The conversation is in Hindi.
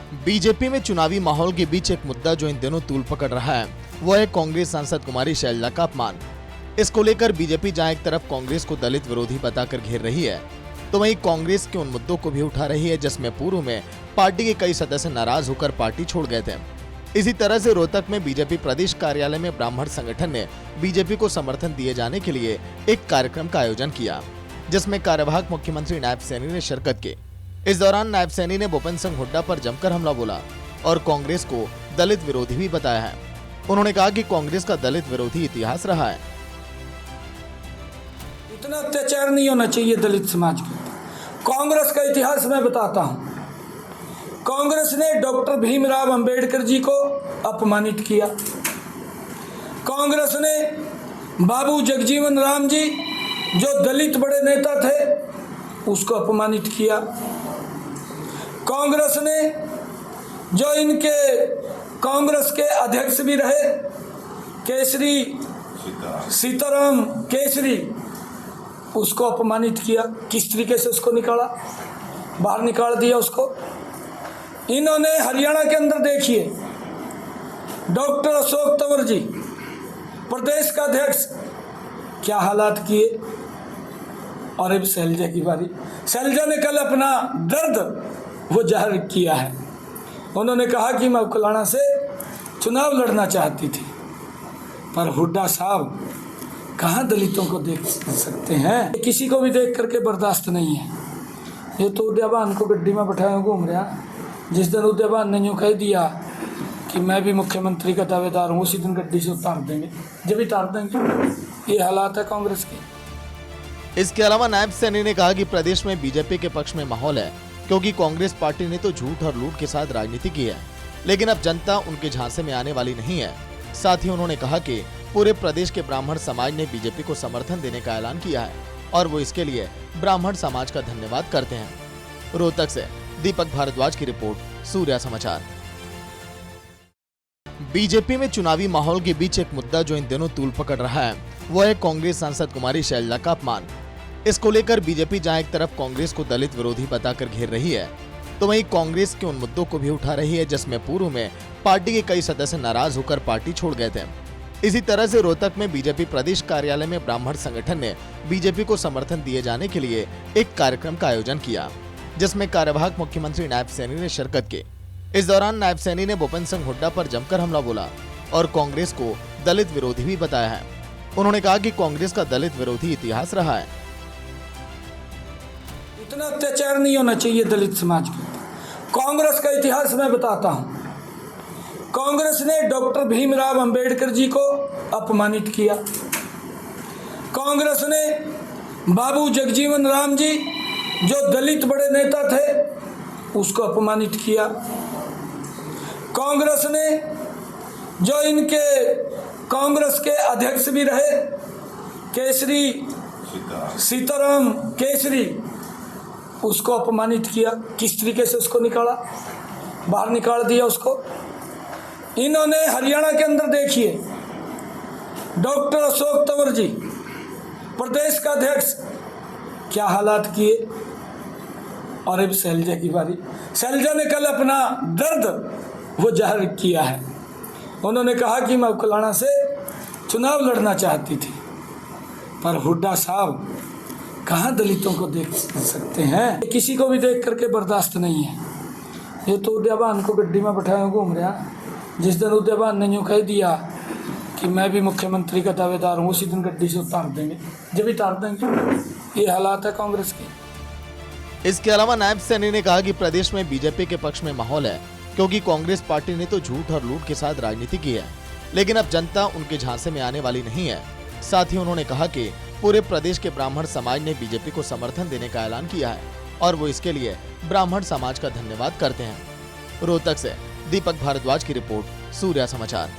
बीजेपी में चुनावी माहौल के बीच एक मुद्दा जो इन दिनों तूल पकड़ रहा है वो है कांग्रेस सांसद कुमारी शैलजा का अपमान। इसको लेकर बीजेपी जहां एक तरफ कांग्रेस को दलित विरोधी बताकर घेर रही है, तो वहीं कांग्रेस के उन मुद्दों को भी उठा रही है जिसमें पूर्व में पार्टी के कई सदस्य नाराज होकर पार्टी छोड़ गए थे। इसी तरह से रोहतक में बीजेपी प्रदेश कार्यालय में ब्राह्मण संगठन ने बीजेपी को समर्थन दिए जाने के लिए एक कार्यक्रम का आयोजन किया, जिसमें कार्यवाहक मुख्यमंत्री नायब सैनी ने शिरकत की। इस दौरान नायब सैनी ने भूपेंद्र सिंह हुड्डा पर जमकर हमला बोला और कांग्रेस को दलित विरोधी भी बताया है। उन्होंने कहा कि कांग्रेस का दलित विरोधी इतिहास रहा है। इतना अत्याचार नहीं होना चाहिए दलित समाज के ऊपर। कांग्रेस का इतिहास मैं बताता हूं। कांग्रेस ने डॉक्टर भीमराव अंबेडकर जी को अपमानित किया। कांग्रेस ने बाबू जगजीवन राम जी जो दलित बड़े नेता थे उसको अपमानित किया। कांग्रेस ने जो इनके कांग्रेस के अध्यक्ष भी रहे केसरी सीताराम केसरी उसको अपमानित किया। किस तरीके से उसको निकाला, बाहर निकाल दिया उसको। इन्होंने हरियाणा के अंदर देखिए डॉक्टर अशोक तंवर जी प्रदेश का अध्यक्ष क्या हालात किए। और अब शैलजा की बारी। शैलजा ने कल अपना दर्द वो जाहिर किया है। उन्होंने कहा कि मैं उकलाना से चुनाव लड़ना चाहती थी, पर हुड्डा साहब कहाँ दलितों को देख सकते हैं, किसी को भी देख करके बर्दाश्त नहीं है। ये तो उदयभान को गड्डी में बैठाए घूम रहा। जिस दिन उदयभान ने यूँ कह दिया कि मैं भी मुख्यमंत्री का दावेदार हूँ, उसी दिन गड्डी से उतार देंगे। जब उतार देंगे, ये हालात है कांग्रेस के। इसके अलावा नायब सैनी ने कहा कि प्रदेश में बीजेपी के पक्ष में माहौल है, क्योंकि कांग्रेस पार्टी ने तो झूठ और लूट के साथ राजनीति की है, लेकिन अब जनता उनके झांसे में आने वाली नहीं है। साथ ही उन्होंने कहा कि पूरे प्रदेश के ब्राह्मण समाज ने बीजेपी को समर्थन देने का ऐलान किया है और वो इसके लिए ब्राह्मण समाज का धन्यवाद करते हैं। रोहतक से दीपक भारद्वाज की रिपोर्ट, सूर्या समाचार। बीजेपी में चुनावी माहौल के बीच एक मुद्दा जो इन दिनों तूल पकड़ रहा है वो है कांग्रेस सांसद कुमारी शैलजा का अपमान। इसको लेकर बीजेपी जहां एक तरफ कांग्रेस को दलित विरोधी बताकर घेर रही है, तो वहीं कांग्रेस के उन मुद्दों को भी उठा रही है जिसमें पूर्व में पार्टी के कई सदस्य नाराज होकर पार्टी छोड़ गए थे। इसी तरह से रोहतक में बीजेपी प्रदेश कार्यालय में ब्राह्मण संगठन ने बीजेपी को समर्थन दिए जाने के लिए एक कार्यक्रम का आयोजन किया, जिसमें कार्यवाहक मुख्यमंत्री नायब सैनी ने शिरकत की। इस दौरान नायब सैनी ने भूपेंद्र सिंह हुड्डा पर जमकर हमला बोला और कांग्रेस को दलित विरोधी भी बताया है। उन्होंने कहा कि कांग्रेस का दलित विरोधी इतिहास रहा है। इतना अत्याचार नहीं होना चाहिए दलित समाज के ऊपर। कांग्रेस का इतिहास मैं बताता हूं। कांग्रेस ने डॉक्टर भीमराव अंबेडकर जी को अपमानित किया। कांग्रेस ने बाबू जगजीवन राम जी जो दलित बड़े नेता थे उसको अपमानित किया। कांग्रेस ने जो इनके कांग्रेस के अध्यक्ष भी रहे केसरी सीताराम केसरी उसको अपमानित किया। किस तरीके से उसको निकाला, बाहर निकाल दिया उसको। इन्होंने हरियाणा के अंदर देखिए डॉक्टर अशोक तंवर जी प्रदेश का अध्यक्ष क्या हालात किए। और अब शैलजा की बारी। शैलजा ने कल अपना दर्द वो जाहिर किया है। उन्होंने कहा कि मैं उकलाना से चुनाव लड़ना चाहती थी, पर हुड्डा साहब कहाँ दलितों को देख सकते हैं, किसी को भी देख करके बर्दाश्त नहीं है। ये तो उदयभान को गड्डी में बैठाए घूम रहा। जिस दिन उदयभान ने यूँ कह दिया कि मैं भी मुख्यमंत्री का दावेदार हूँ, उसी दिन गड्डी से उतार देंगे। जब उतार देंगे, ये हालात है कांग्रेस के। इसके अलावा नायब सैनी ने कहा कि प्रदेश में बीजेपी के पक्ष में माहौल है, क्योंकि कांग्रेस पार्टी ने तो झूठ और लूट के साथ राजनीति की है, लेकिन अब जनता उनके झांसे में आने वाली नहीं है। साथ ही उन्होंने कहा कि पूरे प्रदेश के ब्राह्मण समाज ने बीजेपी को समर्थन देने का ऐलान किया है और वो इसके लिए ब्राह्मण समाज का धन्यवाद करते हैं। रोहतक से दीपक भारद्वाज की रिपोर्ट, सूर्या समाचार।